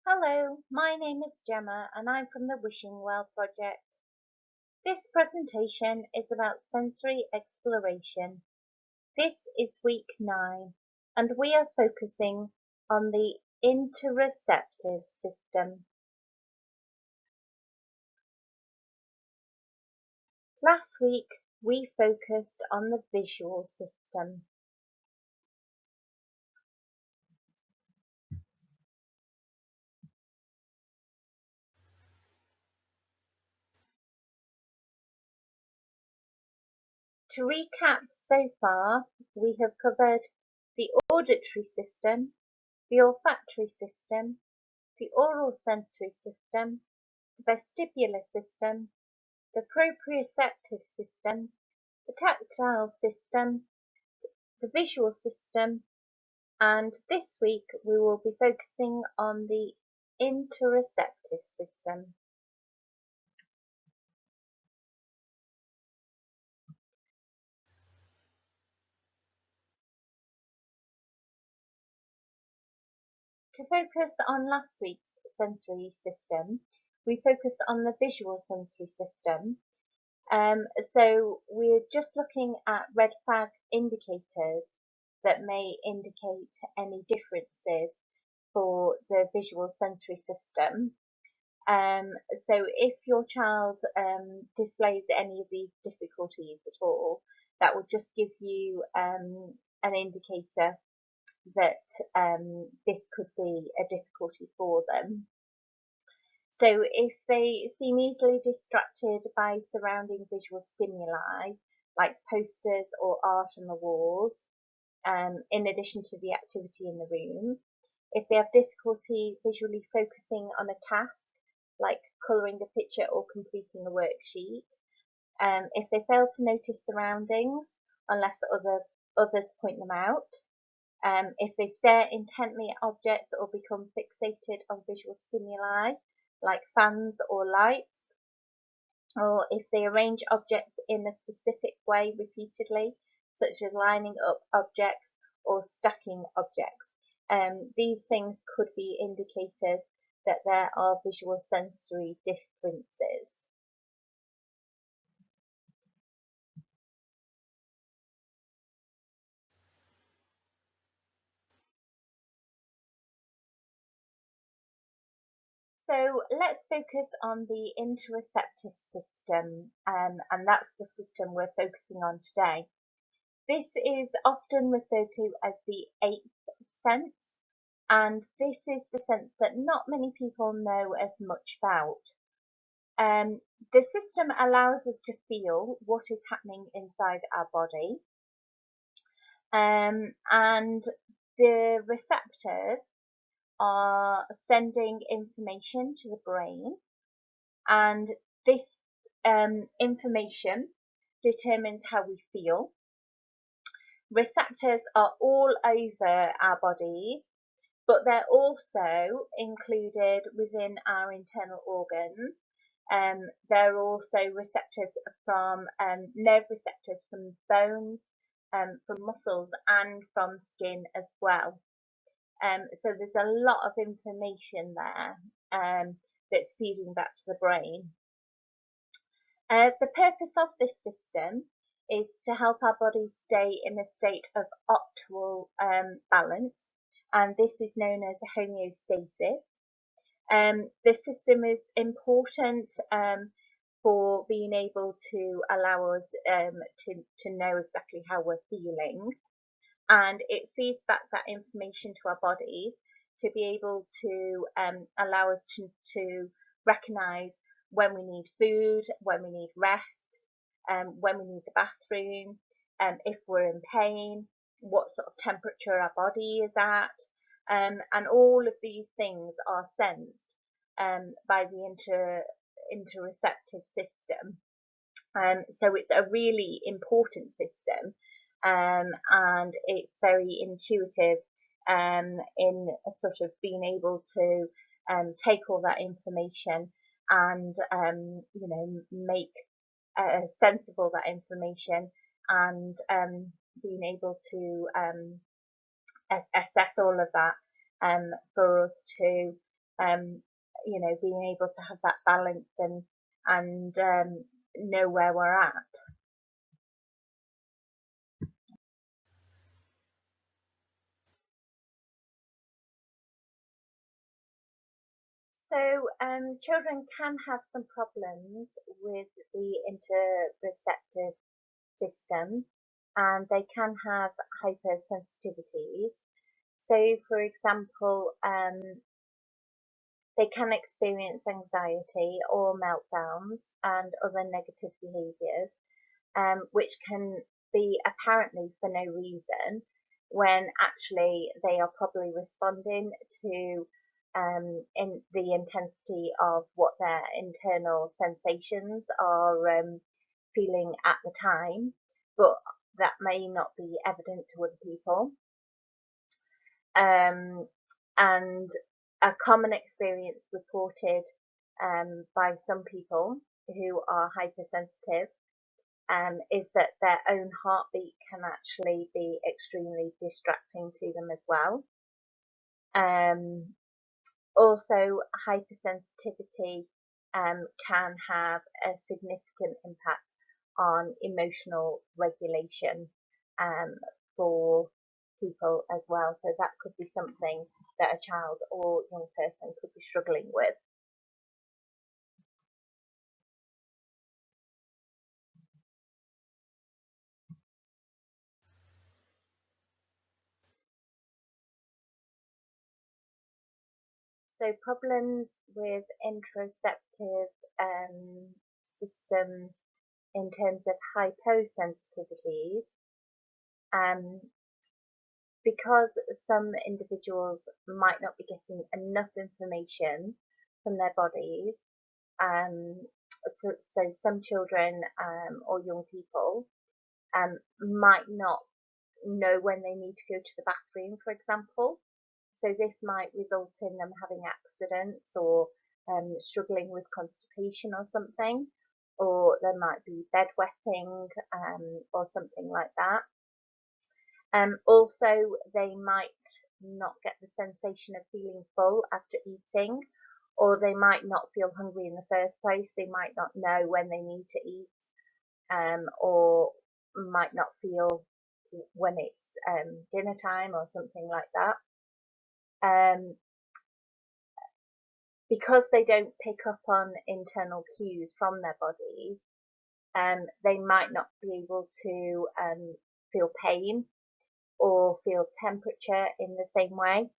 Hello, my name is Gemma and I'm from the Wishing Well project. This presentation is about sensory exploration. This is week 9 and we are focusing on the interoceptive system. Last week we focused on the visual system. To recap so far, we have covered the auditory system, the olfactory system, the oral sensory system, the vestibular system, the proprioceptive system, the tactile system, the visual system, and this week we will be focusing on the interoceptive system. To focus on last week's sensory system, we focused on the visual sensory system. So we're just looking at red flag indicators that may indicate any differences for the visual sensory system. So if your child displays any of these difficulties at all, that would just give you an indicator that this could be a difficulty for them. So if they seem easily distracted by surrounding visual stimuli, like posters or art on the walls, in addition to the activity in the room, if they have difficulty visually focusing on a task, like colouring a picture or completing a worksheet, if they fail to notice surroundings unless others point them out, if they stare intently at objects or become fixated on visual stimuli, like fans or lights, or if they arrange objects in a specific way repeatedly, such as lining up objects or stacking objects. These things could be indicators that there are visual sensory differences. So let's focus on the interoceptive system, and that's the system we're focusing on today. This is often referred to as the eighth sense, and this is the sense that not many people know as much about. The system allows us to feel what is happening inside our body, and the receptors are sending information to the brain, and this information determines how we feel. Receptors are all over our bodies, but they're also included within our internal organs. There are also receptors from nerve receptors from bones, from muscles, and from skin as well. So there's a lot of information there that's feeding back to the brain. The purpose of this system is to help our bodies stay in a state of optimal balance, and this is known as homeostasis. The system is important for being able to allow us to know exactly how we're feeling, and it feeds back that information to our bodies to be able to allow us to recognise when we need food, when we need rest, when we need the bathroom, if we're in pain, what sort of temperature our body is at, and all of these things are sensed by the interoceptive system. So it's a really important system, and it's very intuitive in a sort of being able to take all that information and make sense of all that information, and being able to assess all of that for us to being able to have that balance and know where we're at. So children can have some problems with the interoceptive system, and they can have hypersensitivities. So, for example, they can experience anxiety or meltdowns and other negative behaviours, which can be apparently for no reason, when actually they are probably responding to in the intensity of what their internal sensations are feeling at the time, but that may not be evident to other people. And a common experience reported by some people who are hypersensitive is that their own heartbeat can actually be extremely distracting to them as well. Also, hypersensitivity can have a significant impact on emotional regulation for people as well. So that could be something that a child or young person could be struggling with. So problems with interoceptive systems in terms of hyposensitivities, um, because some individuals might not be getting enough information from their bodies. Um, so some children or young people might not know when they need to go to the bathroom, for example. So this might result in them having accidents or struggling with constipation or something, or there might be bedwetting or something like that. Also, they might not get the sensation of feeling full after eating, or they might not feel hungry in the first place. They might not know when they need to eat, or might not feel when it's dinner time or something like that. Because they don't pick up on internal cues from their bodies, they might not be able to feel pain or feel temperature in the same way,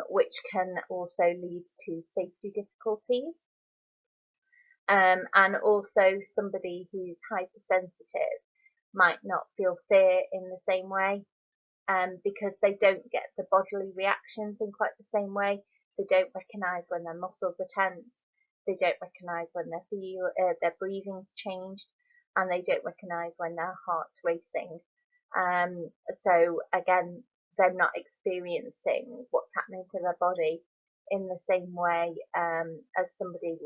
which can also lead to safety difficulties. And also somebody who's hypersensitive might not feel fear in the same way, because they don't get the bodily reactions in quite the same way. They don't recognise when their muscles are tense. They don't recognise when their breathing's changed, and they don't recognise when their heart's racing. So again, they're not experiencing what's happening to their body in the same way as somebody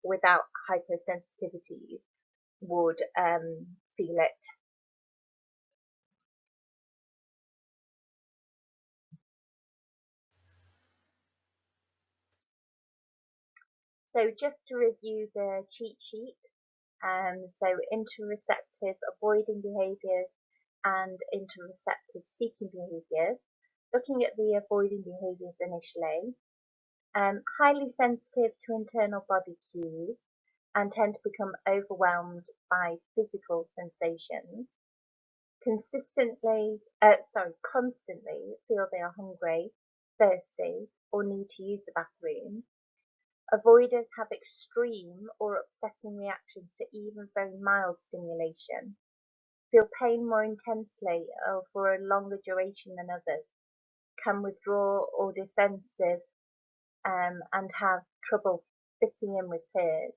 without hypersensitivities would feel it. So just to review the cheat sheet, so interoceptive avoiding behaviours and interoceptive seeking behaviours. Looking at the avoiding behaviours initially, highly sensitive to internal body cues and tend to become overwhelmed by physical sensations. Constantly feel they are hungry, thirsty, or need to use the bathroom. Avoiders have extreme or upsetting reactions to even very mild stimulation, feel pain more intensely or for a longer duration than others, can withdraw or defensive, and have trouble fitting in with peers.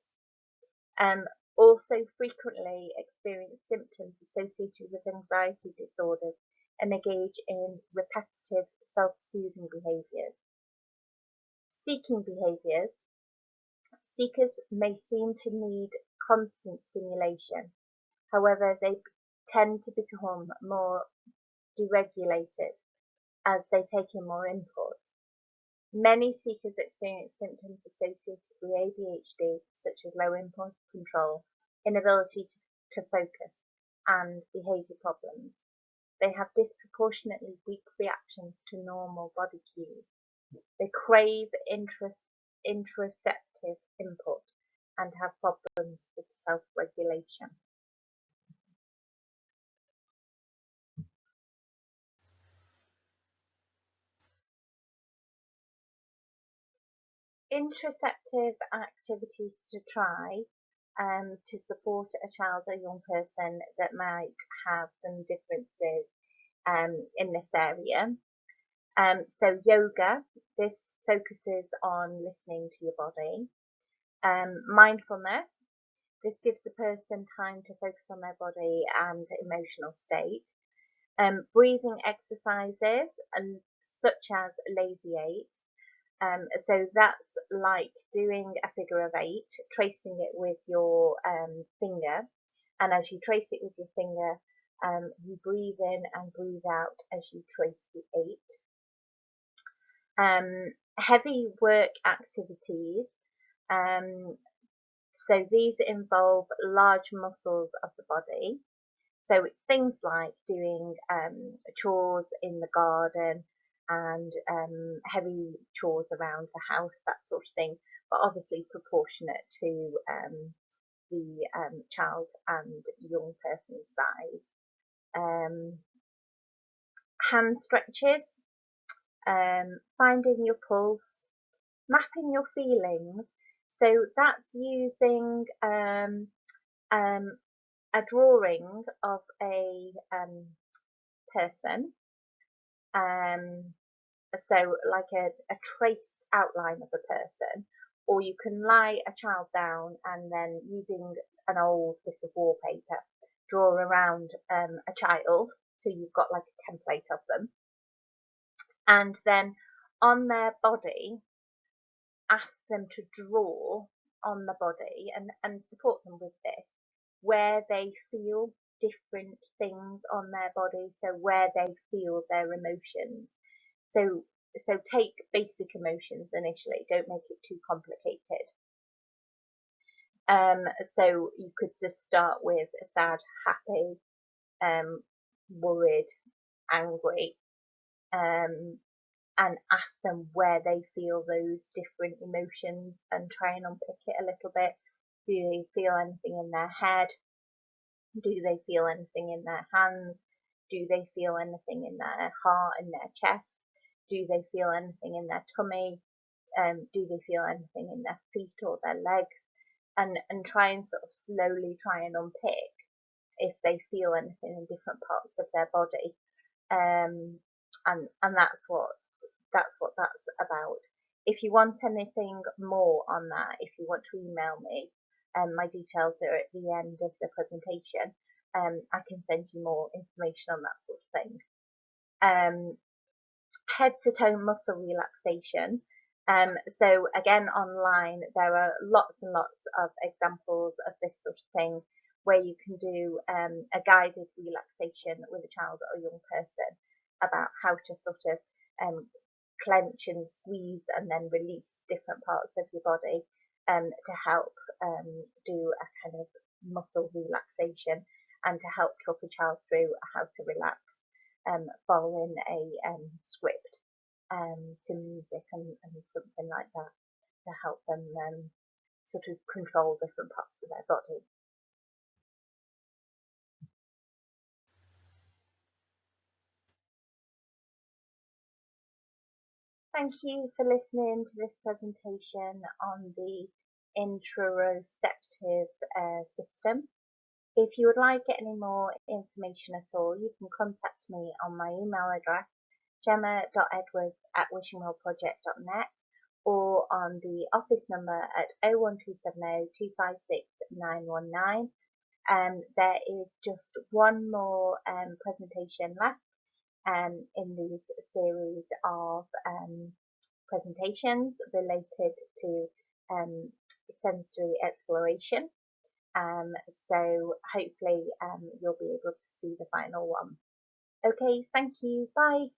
Also frequently experience symptoms associated with anxiety disorders and engage in repetitive self-soothing behaviours. Seeking behaviours. Seekers may seem to need constant stimulation, however they tend to become more deregulated as they take in more input. Many seekers experience symptoms associated with ADHD, such as low impulse control, inability to focus, and behaviour problems. They have disproportionately weak reactions to normal body cues. They crave interoceptive input and have problems with self-regulation. Interoceptive activities to try to support a child or young person that might have some differences in this area. So yoga, this focuses on listening to your body. Mindfulness, this gives the person time to focus on their body and emotional state. Breathing exercises, such as lazy eight. So that's like doing a figure of eight, tracing it with your finger. And as you trace it with your finger, you breathe in and breathe out as you trace the eight. Heavy work activities. So these involve large muscles of the body. So it's things like doing chores in the garden and heavy chores around the house, that sort of thing, but obviously proportionate to the child and young person's size. Hand stretches, finding your pulse, mapping your feelings. So that's using a drawing of a person, so like a traced outline of a person, or you can lie a child down and then using an old piece of wallpaper draw around a child, so you've got like a template of them, and then on their body ask them to draw on the body and support them with this, where they feel different things on their body, so where they feel their emotions. So take basic emotions initially, don't make it too complicated. So you could just start with sad, happy, worried, angry, and ask them where they feel those different emotions and try and unpick it a little bit. Do they feel anything in their head? Do they feel anything in their hands? Do they feel anything in their heart, in their chest? Do they feel anything in their tummy? Do they feel anything in their feet or their legs? And try and sort of slowly try and unpick if they feel anything in different parts of their body. And that's what that's about. If you want anything more on that, if you want to email me, my details are at the end of the presentation. I can send you more information on that sort of thing. Head to toe muscle relaxation. So again, online there are lots and lots of examples of this sort of thing where you can do a guided relaxation with a child or a young person about how to sort of clench and squeeze and then release different parts of your body to help do a kind of muscle relaxation and to help talk a child through how to relax following a script to music and something like that to help them sort of control different parts of their body. Thank you for listening to this presentation on the interoceptive system. If you would like any more information at all, you can contact me on my email address, gemma.edwards@wishingwellproject.net, or on the office number at 01270 256 919. There is just one more presentation left in this series of presentations related to sensory exploration. So hopefully you'll be able to see the final one. Okay, thank you. Bye.